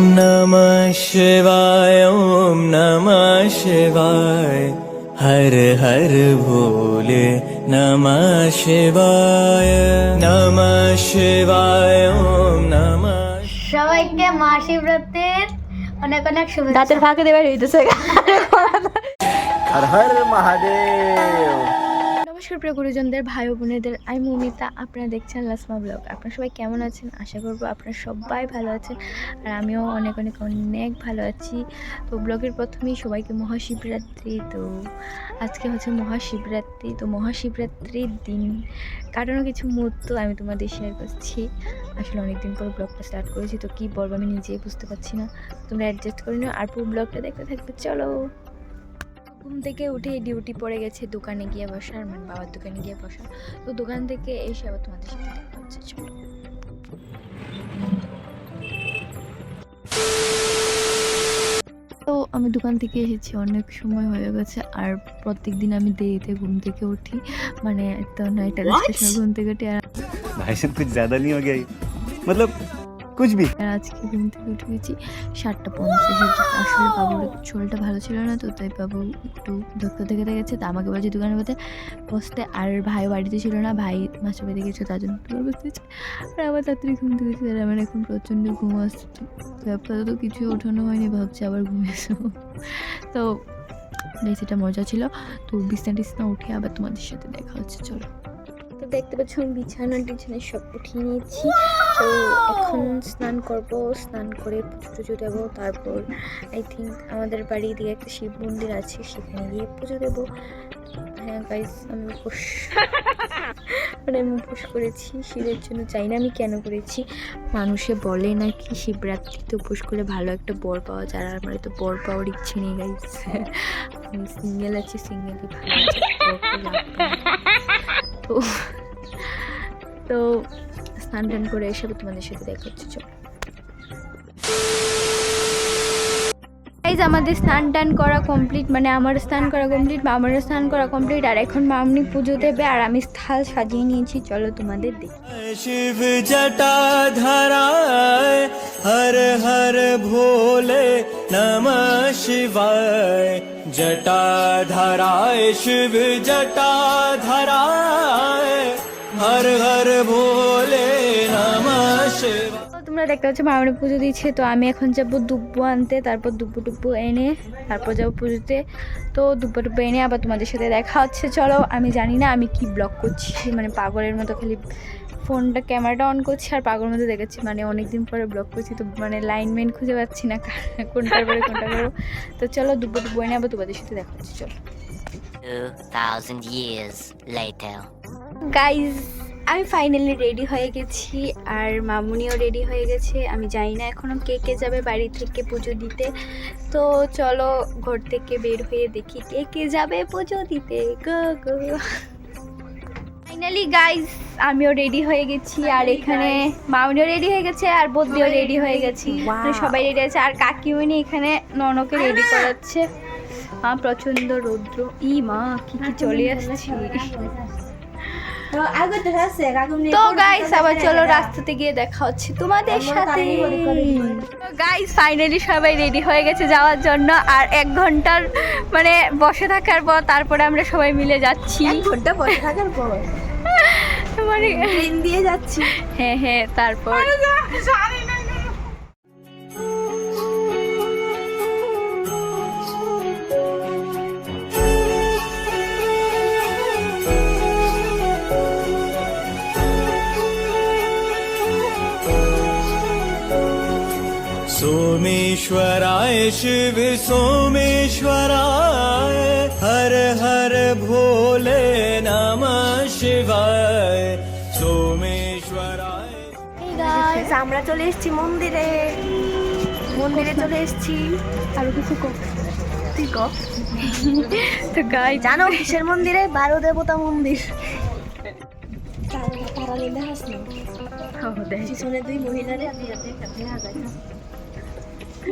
नमः शिवाय ओम नमः शिवाय हर हर भोले नमः शिवाय ओम नमः। সবাইকে মহাশিবরাত্রির অনেক অনেক শুভেচ্ছা। দাঁতের ফাঁকে দেবার হইতেছে। हर हर महादेव। নমস্কার প্রিয় গুরুজনদের, ভাই ও বোনেদের, আমি মৌমিতা। আপনারা দেখছেন লাসমা ব্লগ। আপনারা সবাই কেমন আছেন? আশা করবো আপনারা সবাই ভালো আছেন, আর আমিও অনেক অনেক অনেক ভালো আছি। তো ব্লগের প্রথমেই সবাইকে মহাশিবরাত্রি। তো আজকে হচ্ছে মহাশিবরাত্রি। তো মহাশিবরাত্রির দিন কাটানো কিছু মুহূর্ত আমি তোমাদের শেয়ার করছি। আসলে অনেকদিন পর ব্লগটা স্টার্ট করেছি, তো কী বলবো আমি নিজেই বুঝতে পারছি না। তোমরা অ্যাডজাস্ট করে নিও আর পুরো ব্লগটা দেখতে থাকবে। চলো। ঘুম থেকে উঠে ডিউটি পড়ে গেছে দোকানে গিয়ে বসার, মানে বাবার দোকানে গিয়ে বসার। তো দোকান থেকে এসে আবার তোমাদের সাথে দেখা হচ্ছে। চলো। তো আমি দোকান থেকে এসেছি, অনেক সময় হয়ে গেছে, আর প্রত্যেক দিন আমি দেরিতে ঘুম থেকে উঠি, মানে তো 9টা 10টার সময় ঘুম থেকে উঠি। আর भाई साहब कुछ ज्यादा नहीं हो गया ये? मतलब कुछ भी। আর আজকে ঘুম থেকে উঠে গেছি 7:50। আসলে বাবুর শরীরটা ভালো ছিল না, তো তাই বাবু একটু ধক্কা থেকে গেছে। তা আমাকে বলছে দোকানের মধ্যে বসতে, আর ভাই বাড়িতে ছিল না, ভাই মাসে বাড়িতে গেছে, তার জন্য দোকানে বসতে হচ্ছে। আর আবার তাড়াতাড়ি ঘুম থেকে গেছে, আর আমার এখন প্রচণ্ড ঘুম আসছে। তো কিছুই ওঠানো হয়নি, ভাবছি আবার ঘুমিয়েছো। তো সেটা মজা ছিল। তো বিছানা উঠে আবার তোমাদের সাথে দেখা হচ্ছে। চলো। তো দেখতে পাচ্ছ আমি বিছানা টিছানা সব উঠিয়ে নিয়েছি। তো এখন স্নান করব, স্নান করে পুজো দেবো। তারপর আই থিঙ্ক আমাদের বাড়ি দিকে একটা শিব মন্দির আছে, সেখানে গিয়ে পুজো দেবো। হ্যাঁ গাইস, আমি আমি উপোস করেছি শিবের জন্য। চাই না আমি কেন করেছি। মানুষে বলে নাকি শিবরাত্রিতে উপোস করে ভালো একটা বর পাওয়া যায়, আর আমার তো বর পাওয়ার ইচ্ছে নেই গাইস। আমি সিঙ্গেল আছি, সিঙ্গেলই ভালো আছে, তো তো স্নান টান করে এসে তোমাদের সাথে দেখা হচ্ছে। চলো। আমাদের স্নান টান করা কমপ্লিট, মানে আমার স্নান করা কমপ্লিট, মামার স্নান করা কমপ্লিট, আর এখন মামনি পুজো দেবে, আর আমি থাল সাজিয়ে নিয়েছি। চলো তোমাদের দেখি। शिव जटाधराय हर हर भोले नमः शिवाय जटाधराय शिव जटाधराय हर हर भोले नमः शिवाय। তোমরা দেখতে পাচ্ছ মামনি পুজো দিচ্ছে। তো আমি এখন যাবো দুব্বো আনতে, তারপর দুব্বো এনে তারপর যাবো পুজোতে। তো দুব্বো এনে আবার তোমাদের সাথে দেখা হচ্ছে। চলো। আমি জানি না আমি কি ব্লগ করছি, মানে পাগলের মতো খালি ফোনটা ক্যামেরাটা অন করছি আর পাগলের মতো দেখাচ্ছি। মানে অনেকদিন পরে ব্লগ করছি, তো মানে লাইনমেন খুঁজে পাচ্ছি না কোনটার পরে কোনটা করবো। তো চলো দুব্বো এনে আবার তোমাদের সাথে দেখা হচ্ছে। চলো। 2000 years later. গাইজ, আমি ফাইনালি রেডি হয়ে গেছি, আর মামুনিও রেডি হয়ে গেছে। আমি জানি না এখনও কে কে যাবে বাড়ি থেকে পুজো দিতে। তো চলো ঘর থেকে বের হয়ে দেখি কে কে যাবে পুজো দিতে। গো গো। ফাইনালি গাইজ আমিও রেডি হয়ে গেছি, আর এখানে মামুনিও রেডি হয়ে গেছে, আর বদ্দিও রেডি হয়ে গেছি, মানে সবাই রেডি আছে। আর কাকিমণি এখানে ননকে রেডি করাচ্ছে। প্রচণ্ড রৌদ্র, ই মা কি কি চলে আসছি। তো গাইস আবার চলো রাস্তাতে গিয়ে দেখা হচ্ছে তোমাদের সাথে। গাইস ফাইনালি সবাই রেডি হয়ে গেছে যাওয়ার জন্য, আর 1 ঘন্টার মানে বসে থাকার পর তারপরে আমরা সবাই মিলে যাচ্ছি। 1 ঘন্টা বসে থাকার পর মানে ট্রেন দিয়ে যাচ্ছি। হ্যাঁ হ্যাঁ, তারপর सोमेश्वराय शिव सोमेश्वराय हर हर भोले नमः शिवाय सोमेश्वराय। আমরা চলে এসেছি মন্দিরে চলে এসেছি। আরো কিছু তুই কর। তো গাই জানো কিসের মন্দিরে? 12 দেবতা মন্দির। তারা লীলা হাস না পিছনে 2 মহিলারে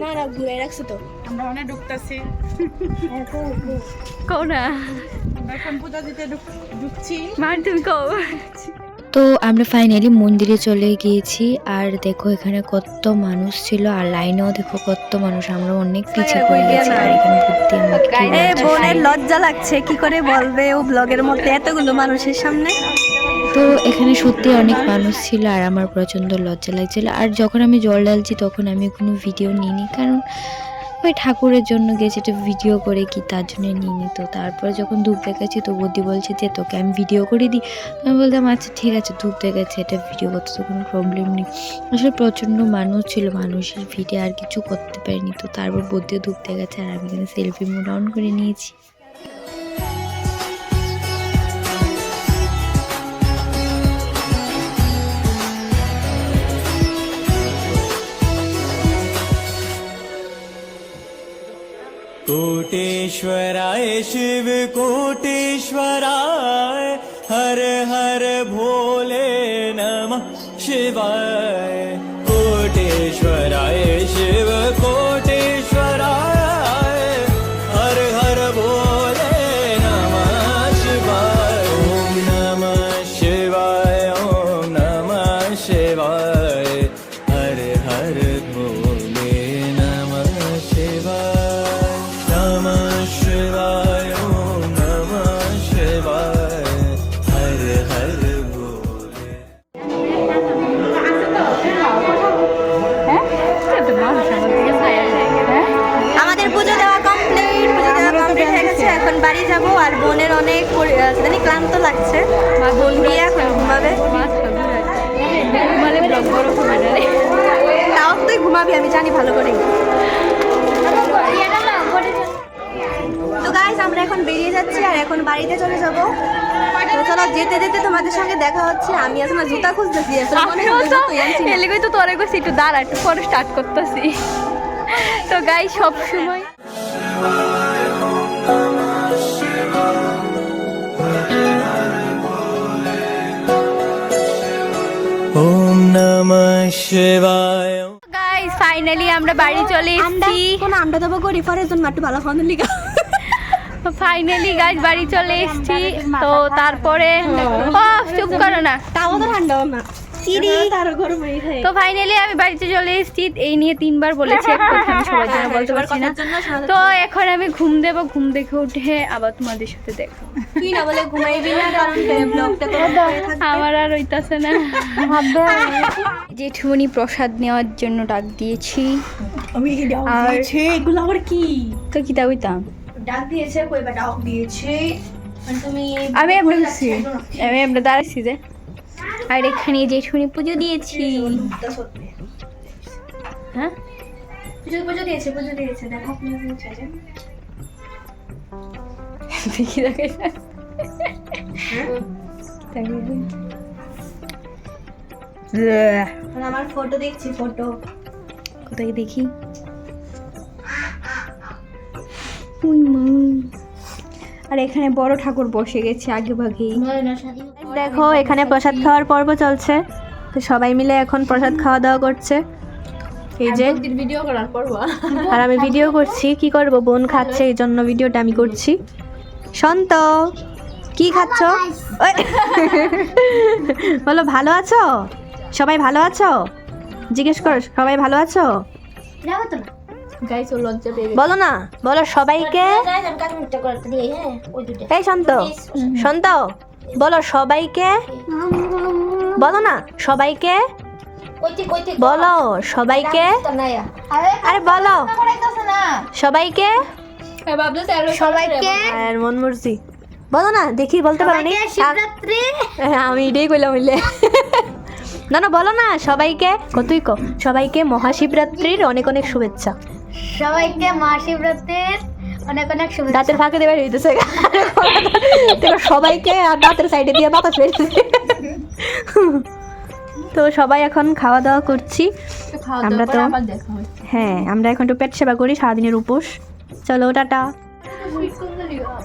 না না ঘুরে রাখছো তো। আমরা অনেক ঢুকতেছি, কও না, আমরা এখন পূজা দিতে ঢুকছি। মার তুমি কও। তো তো আমরা ফাইনালি মন্দিরে চলে গিয়েছি। আর দেখো এখানে কত মানুষ ছিল, আর লাইনেও দেখো কত মানুষ, আমরা অনেক পিছিয়ে পড়ে গেছি। আর এখানে ভর্তি আমাকে কি বলছে, বোনের লজ্জা লাগছে, কি করে বলবে ও ব্লগের মধ্যে এতগুলো মানুষের সামনে। তো এখানে সত্যি অনেক মানুষ ছিল আর আমার প্রচণ্ড লজ্জা লাগছিল। আর যখন আমি জল ঢালছি তখন আমি কোনো ভিডিও নিইনি, কারণ ওই ঠাকুরের জন্য গেছি, একটা ভিডিও করে কি তার জন্য নিইনি। তো তারপরে যখন ধূপ দেখাচ্ছি তো বৌদি বলছে যে তোকে আমি ভিডিও করে দিই। আমি বলতাম আচ্ছা ঠিক আছে, ধূপ দেখাচ্ছি, এটা ভিডিও করতে তো কোনো প্রবলেম নেই। আসলে প্রচণ্ড মানুষ ছিল, মানুষের ভিডিও আর কিছু করতে পারিনি। তো তারপর বৌদিও ধূপ দেখাচ্ছে আর আমি এখানে সেলফি মোড অন করে নিয়েছি। कोटेश्वराय शिव कोटेश्वराय हर हर भोले नमः शिवाय कोटेश्वराय शिव कोटेश्वराय हर हर भोले नमः शिवाय ओम नमः शिवाय ओम नमः शिवाय हर हर भोले नमः शिवाय नमः शिवाय ओम नमः शिवाय हर हर भोले। আমাদের পুজো দেওয়া কমপ্লিট, হয়ে গেছে। এখন বাড়ি যাব। আর বোনের অনেক ক্লান্ত লাগছে, বোন গিয়ে এখন ঘুমাবে। তাও তুই ঘুমাবি, আমি জানি ভালো করে। তো গাইস আমরা এখন বেরিয়ে যাচ্ছি আর এখন বাড়িতে চলে যাব। তো চলো যেতে যেতে তোমাদের সঙ্গে দেখা হচ্ছে। আমি আসলে জুতা খুঁজতেছি, এলিগই তো তোরে কইছি একটু দাঁড়া, একটু পরে স্টার্ট করতেছি। তো গাইস সব সময় ओम नमः शिवाय। গাইস ফাইনালি আমরা বাড়ি চলে এসেছি। কোন আমরা দেবো গরিফারের জন্য একটু ভালো ফোন লিখা। ফাইনালি গাইস বাড়ি চলে এসেছি। তো তারপরে চুপ করো না, তাও তো ঠান্ডাও না। তো ফাইনালি আমি বাড়িতে চলে এসেছি। এই নিয়ে 3 বার বলেছি, এক কথা আমি সবার জন্য বলতে পারছি না। তো এখন আমি ঘুম দেব, ঘুম দেখে উঠে আবার তোমাদের সাথে দেখা। তুই না বলে ঘুমাইবি না, কারণ ব্লগটা তো আমার আর হইতাছে না। জেঠুমনি প্রসাদ নেওয়ার জন্য ডাক দিয়েছি। আমি আর এগুলো আবার কি তো কি তা হইতাম, ডাক দিয়েছে, কইবা ডাক দিয়েছে। তুমি আমি আমরা দাঁড়াচ্ছি যে। আর এখানে জেঠুমনি পুজো দিয়েছি। হ্যাঁ পুজো দিয়েছে দেখো আপনি দেখি দেখে আমার ফটো দেখছি, ফটো কোথায় দেখি। আর এখানে বড় ঠাকুর বসে গেছে আগে ভাগেই। দেখো এখানে প্রসাদ খাওয়ার পর্ব চলছে। তো সবাই মিলে এখন প্রসাদ খাওয়া দাওয়া করছে। এই যে ভিডিও করার পর্ব, আর আমি ভিডিও করছি। কি করব, বোন খাচ্ছে এই জন্য ভিডিওটা আমি করছি। শান্ত, কি খাচ্ছ? ওই, বলো ভালো আছো? সবাই ভালো আছো? জিজ্ঞেস করো সবাই ভালো আছো? বলো না, বলো সবাইকে। এই শান্ত, শান্ত বলো সবাইকে, বলো না সবাইকে, বলো সবাইকে, আরে বলো সবাইকে, সবাইকে। আর মন মর্জি বলো না, দেখি বলতে পারো নি? আমি এটাই কইলাম হইলে। না না বলো না সবাইকে, কতই কো, সবাইকে মহাশিবরাত্রির অনেক অনেক শুভেচ্ছা। সবাইকে মহাশিবরাত্রির অনেক অনেক শুভেচ্ছা। দাঁতের ফাঁকে দেবে হইতেছে সবাইকে, আর দাঁতের সাইডে দিয়ে বাতাস বেরিয়েছে। তো সবাই এখন খাওয়া দাওয়া করছি। আমরা তো হ্যাঁ আমরা এখন একটু পেট সেবা করি, সারাদিনের উপোস। চলো টাটা।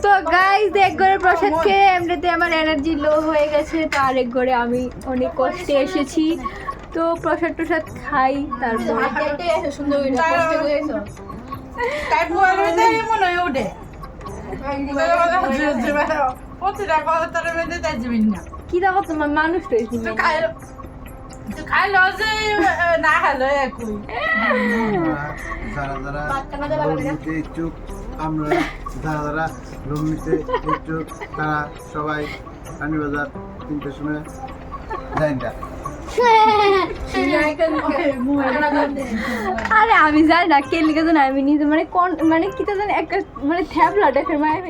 তো গাইস এক ঘরে প্রসাদ খেয়ে এমনিতে আমার এনার্জি লো হয়ে গেছে। তো আরেক ঘরে আমি অনেক কষ্টে এসেছি। তো প্রসাদ টসাদ খাই, তারপর কি দাও তোমার মানুষ রয়েছে খাইলো যে না খাইলো একই যারা যারা লোন নিতে ইচ্ছুক, আমরা যারা যারা লোন নিতে ইচ্ছুক তারা সবাই রানীবাজার 3টার সময় যাইনটা। আরে আমি জানি না কে লিখে জানি আমি নিজে মানে কোন মানে কি তো জানি একটা মানে থ্যাবলা দেখে মায়ের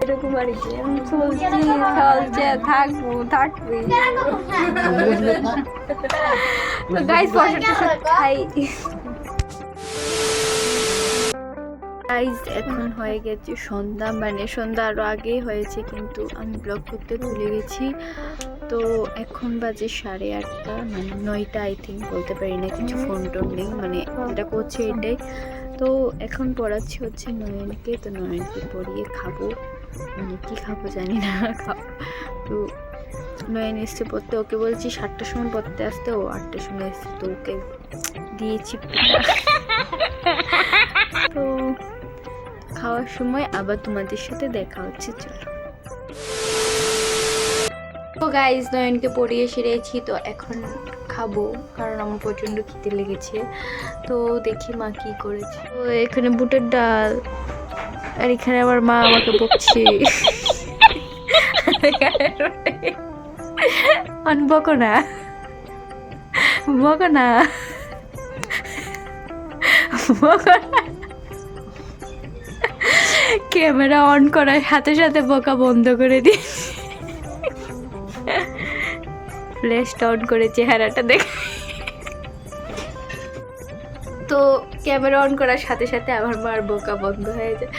এরকম আর কি আমি চলছে থাকবো গাইস খাই গাইস এখন হয়ে গেছে সন্ধ্যা, মানে সন্ধ্যা আরও আগেই হয়েছে কিন্তু আমি ব্লগ করতে ভুলে গেছি। তো এখন বাজে 8:30, মানে 9টা আই থিঙ্ক, বলতে পারি না, কিছু ফোন টোন নেই, মানে এটা করছে এটাই। তো এখন পড়াচ্ছি হচ্ছে নয়নকে, তো নয়নকে পড়িয়ে খাবো, মানে কী খাবো জানি না খাবো। তো নয়ন এসছে পড়তে, ওকে বলছি 7টার সময় পড়তে আসতে, ও 8টার সময় এসছে, তো ওকে দিয়েছি তো খাওয়ার সময় আবার তোমাদের সাথে দেখা হচ্ছে, চলো। তো গাইজ নয়নকে পড়িয়ে সেরেছি, তো এখন খাবো কারণ আমার প্রচণ্ড খিদে লেগেছে। তো দেখি মা কি করেছে। তো এখানে বুটের ডাল, আর এখানে আমার মা আমাকে বকছে বকো না বকো না বকো না। ক্যামেরা অন করার সাথে সাথে বোকা বন্ধ করে দিই, ফ্ল্যাশটা অন করে চেহারাটা দেখ। তো ক্যামেরা অন করার সাথে সাথে আমার মার বোকা বন্ধ হয়ে যায়।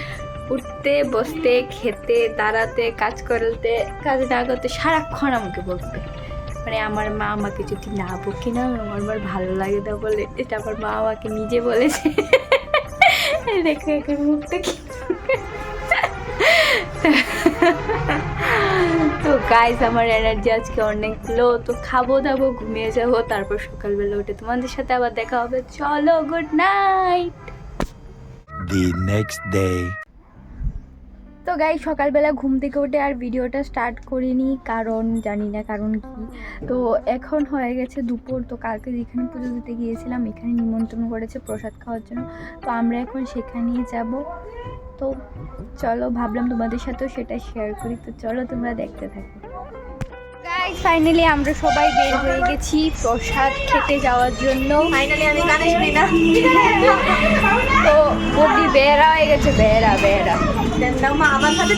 উঠতে বসতে খেতে দাঁড়াতে কাজ করতে কাজ না করতে সারাক্ষণ আমাকে বকবে। মানে আমার মা আমাকে যদি না বকে না আমার মার ভালো লাগে না বলে, এটা আমার মা আমাকে নিজে বলেছে। দেখো এখন মুখটা কি। তো গাইস আমার এনার্জি আজকে অনেক লো, তো খাবো দাবো ঘুমিয়ে যাবো, তারপর সকালবেলা উঠে তোমাদের সাথে আবার দেখা হবে। চলো, good night. The next day. তো গাই সকালবেলা ঘুম থেকে উঠে আর ভিডিওটা স্টার্ট করিনি, কারণ জানি না কারণ কি। তো এখন হয়ে গেছে দুপুর। তো কালকে যেখানে পুজো দিতে গিয়েছিলাম এখানে নিমন্ত্রণ করেছে প্রসাদ খাওয়ার জন্য, তো আমরা এখন সেখানেই যাব। তো চলো, ভাবলাম তোমাদের সাথেও সেটা শেয়ার করি, তো চলো তোমরা দেখতে থাকো। গাইস ফাইনালি আমরা সবাই বের হয়ে গেছি প্রসাদ খেতে যাওয়ার জন্য। ফাইনালি আমি গানে শুনি না। তো বদি বেরা হয়ে গেছে, বেরা বেরা। মা আমার সাথে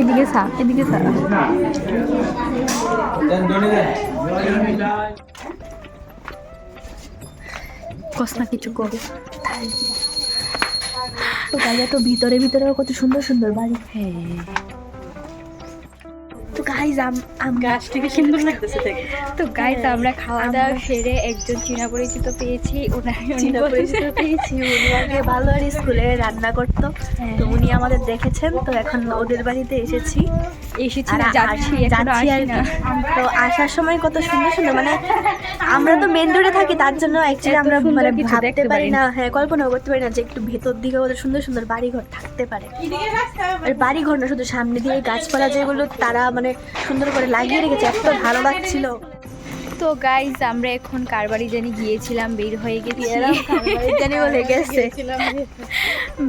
এদিকে সা, এদিকে সা। কসনা কিছু করো। তো গাইয়া তো ভিতরে ভিতরে কত সুন্দর সুন্দর বাড়ি। হ্যাঁ তো গাইজ গাছ থেকে সুন্দর লাগতেছে দেখে। তো গাইস আমরা খাওয়া দাওয়া সেরে একজন চীনা পরিচিত পেয়েছি, চীনা পরিচিত পেয়েছি। উনি আগে বালুয়ারি স্কুলে রান্না করতো, তো উনি আমাদের দেখেছেন। তো এখন ওদের বাড়িতে এসেছি আর যাচ্ছি আর না। তো আসার সময় কত সুন্দর সুন্দর, মানে আমরা তো মেন রোডে থাকি, তার জন্য অ্যাকচুয়ালি আমরা মানে ভাবতে পারি না, হ্যাঁ কল্পনাও করতে পারি না যে একটু ভেতর দিকে কত সুন্দর সুন্দর বাড়িঘর থাকতে পারে। আর বাড়িঘর না, শুধু সামনে দিয়ে গাছপালা যেগুলো তারা মানে সুন্দর করে লাগিয়ে রেখেছে, এত ভালো লাগছিল। তো গাইস আমরা এখন কার বাড়ি জানি গিয়েছিলাম, বের হয়ে গেছি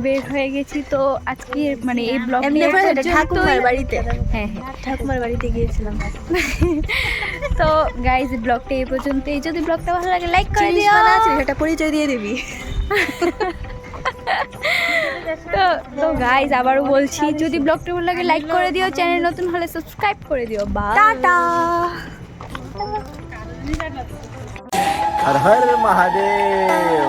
বের হয়ে গেছি। তো আজকে মানে এই ব্লগ ঠাকুমার বাড়িতে, হ্যাঁ ঠাকুমার বাড়িতে গিয়েছিলাম। তো গাইস ব্লগটা এই পর্যন্তই। যদি ব্লগটা ভালো লাগে লাইক করে দিও, সেটা পরিচয় দিয়ে দিবি। তো গাইস আবারও বলছি, যদি ব্লগটা ভালো লাগে লাইক করে দিও, চ্যানেল নতুন হলে সাবস্ক্রাইব করে দিও। Bye tata. हर हर महादेव।